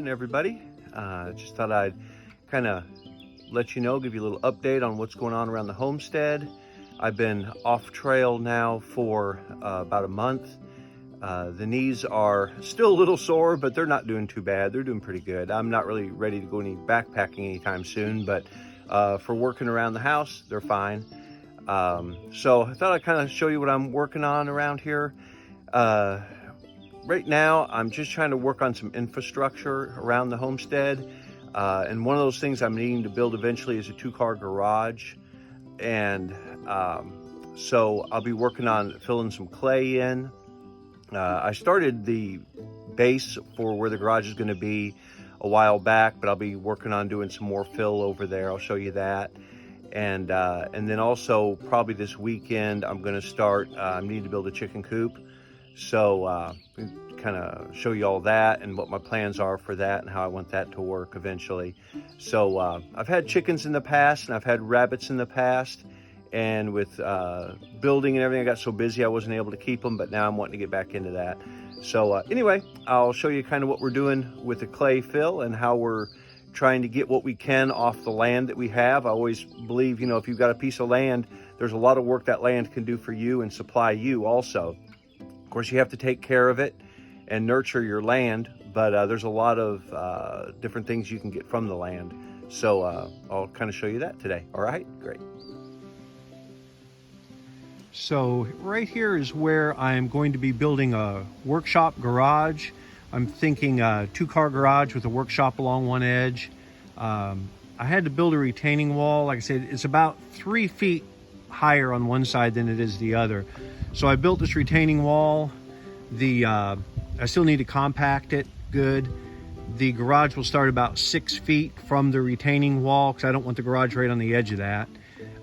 morning, everybody. Just thought I'd kind of let you know, give you a little update on what's going on around the homestead. I've been off trail now for about a month. The knees are still a little sore, but they're not doing too bad. They're doing pretty good. I'm not really ready to go any backpacking anytime soon, but for working around the house, they're fine. So I thought I'd kind of show you what I'm working on around here. Right now, I'm just trying to work on some infrastructure around the homestead. And one of those things I'm needing to build eventually is a 2-car garage. And so I'll be working on filling some clay in. I started the base for where the garage is going to be a while back, but I'll be working on doing some more fill over there. I'll show you that. And then also probably this weekend, I'm going to start, I need to build a chicken coop. So kind of show you all that and what my plans are for that and how I want that to work eventually. So I've had chickens in the past and I've had rabbits in the past, and with building and everything, I got so busy I wasn't able to keep them, but now I'm wanting to get back into that. So anyway, I'll show you kind of what we're doing with the clay fill and how we're trying to get what we can off the land that we have. I always believe, you know, if you've got a piece of land, there's a lot of work that land can do for you and supply you also. Of course, you have to take care of it and nurture your land, but there's a lot of different things you can get from the land. So I'll kind of show you that today. All right, great. So right here is where I'm going to be building a workshop garage. I'm thinking a 2-car garage with a workshop along one edge. I had to build a retaining wall. Like I said, it's about 3 feet higher on one side than it is the other. So I built this retaining wall. I still need to compact it good. The garage will start about 6 feet from the retaining wall because I don't want the garage right on the edge of that.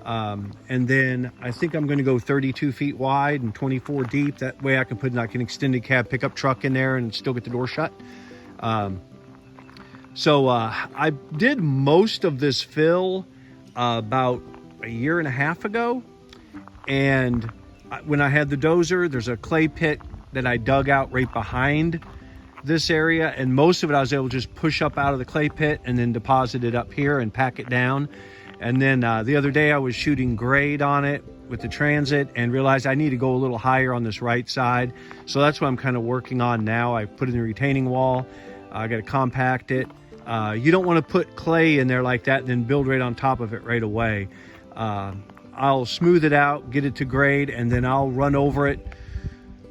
And then I think I'm going to go 32 feet wide and 24 deep. That way I can put like an extended cab pickup truck in there and still get the door shut. So I did most of this fill about a year and a half ago. And when I had the dozer, there's a clay pit that I dug out right behind this area. And most of it I was able to just push up out of the clay pit and then deposit it up here and pack it down. And then the other day I was shooting grade on it with the transit and realized I need to go a little higher on this right side. So that's what I'm kind of working on now. I put in the retaining wall. I got to compact it. You don't want to put clay in there like that and then build right on top of it right away. I'll smooth it out, get it to grade, and then I'll run over it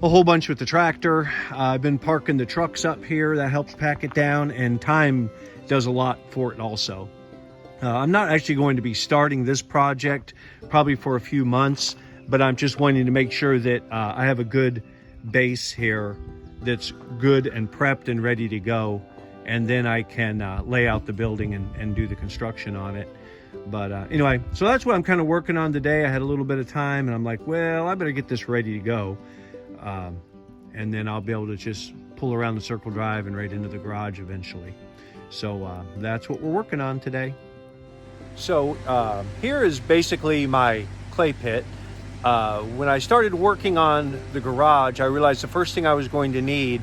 a whole bunch with the tractor. I've been parking the trucks up here. That helps pack it down, and time does a lot for it also. I'm not actually going to be starting this project probably for a few months, but I'm just wanting to make sure that I have a good base here that's good and prepped and ready to go. And then I can lay out the building and do the construction on it. But anyway, so that's what I'm kind of working on today. I had a little bit of time and I'm like, well, I better get this ready to go. And then I'll be able to just pull around the circle drive and right into the garage eventually. So that's what we're working on today. So here is basically my clay pit. When I started working on the garage, I realized the first thing I was going to need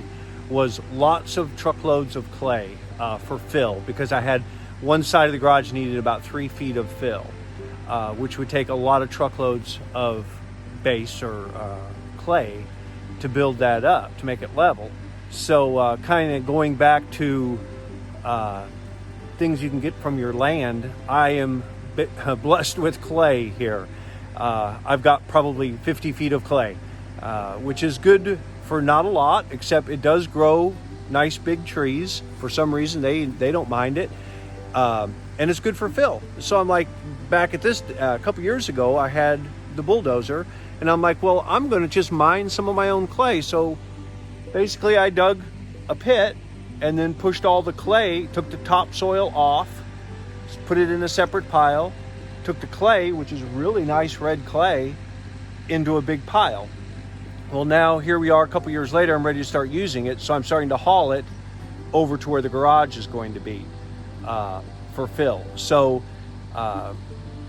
was lots of truckloads of clay for fill, because I had one side of the garage needed about 3 feet of fill, which would take a lot of truckloads of base or clay to build that up, to make it level. So kind of going back to things you can get from your land, I am blessed with clay here. I've got probably 50 feet of clay, which is good for not a lot, except it does grow nice big trees. For some reason, they don't mind it. And it's good for fill. So I'm like, back at this, a couple years ago, I had the bulldozer, and I'm like, well, I'm going to just mine some of my own clay. So basically I dug a pit and then pushed all the clay, took the topsoil off, put it in a separate pile, took the clay, which is really nice red clay, into a big pile. Well, now here we are a couple years later, I'm ready to start using it. So I'm starting to haul it over to where the garage is going to be for fill. So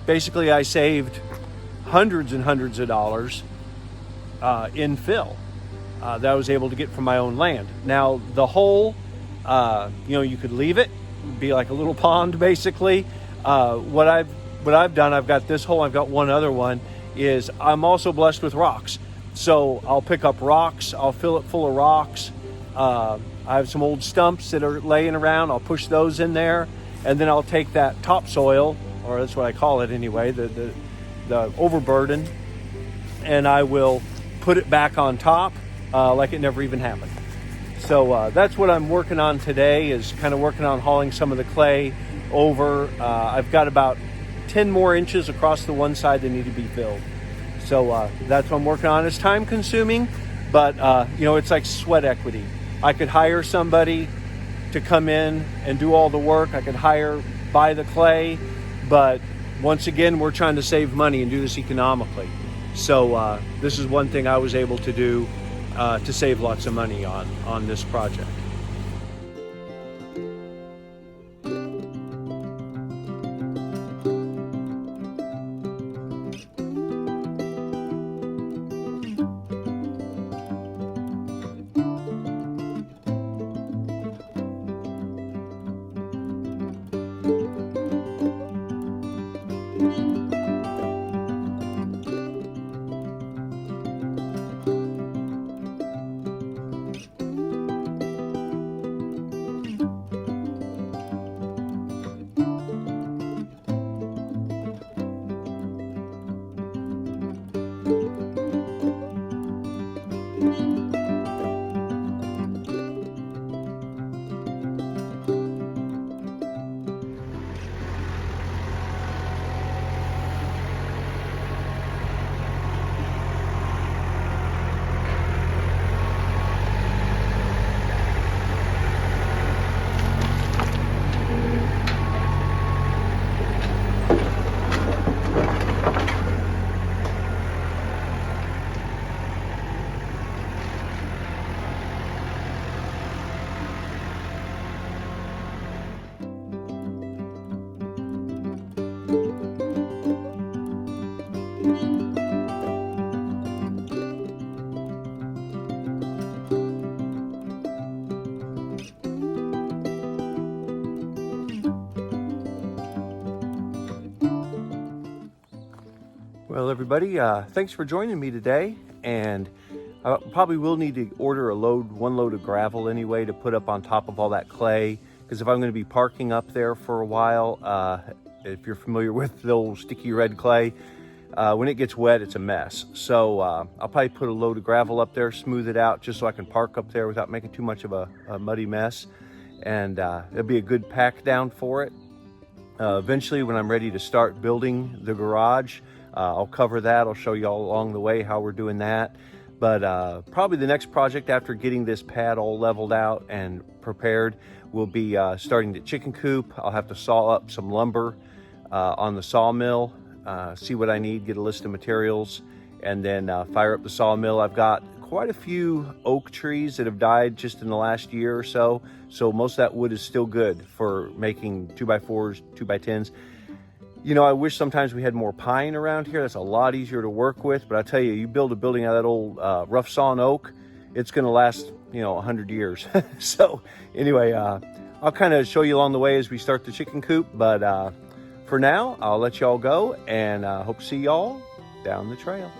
basically I saved hundreds and hundreds of dollars in fill that I was able to get from my own land. Now the whole You could leave it, be like a little pond basically. What I've done, I've got this hole, I've got one other one, is I'm also blessed with rocks. So I'll pick up rocks, I'll fill it full of rocks. I have some old stumps that are laying around, I'll push those in there, and then I'll take that topsoil, or that's what I call it anyway, the overburden, and I will put it back on top like it never even happened. So that's what I'm working on today, is kind of working on hauling some of the clay over. I've got about 10 more inches across the one side that need to be filled. So that's what I'm working on. It's time consuming, but it's like sweat equity. I could hire somebody to come in and do all the work. I could buy the clay, but once again, we're trying to save money and do this economically. So this is one thing I was able to do to save lots of money on this project. Well, everybody, thanks for joining me today, and I probably will need to order one load of gravel anyway to put up on top of all that clay, because if I'm going to be parking up there for a while, if you're familiar with the old sticky red clay, when it gets wet, it's a mess. So I'll probably put a load of gravel up there, smooth it out, just so I can park up there without making too much of a muddy mess, and it'll be a good pack down for it. Eventually, when I'm ready to start building the garage, I'll cover that. I'll show you all along the way how we're doing that. But probably the next project after getting this pad all leveled out and prepared will be starting the chicken coop. I'll have to saw up some lumber on the sawmill, see what I need, get a list of materials, and then fire up the sawmill. I've got quite a few oak trees that have died just in the last year or so. So most of that wood is still good for making 2x4s, 2x10s. I wish sometimes we had more pine around here. That's a lot easier to work with. But I tell you, you build a building out of that old rough sawn oak, it's going to last, 100 years. So anyway, I'll kind of show you along the way as we start the chicken coop. But for now, I'll let y'all go, and hope to see y'all down the trail.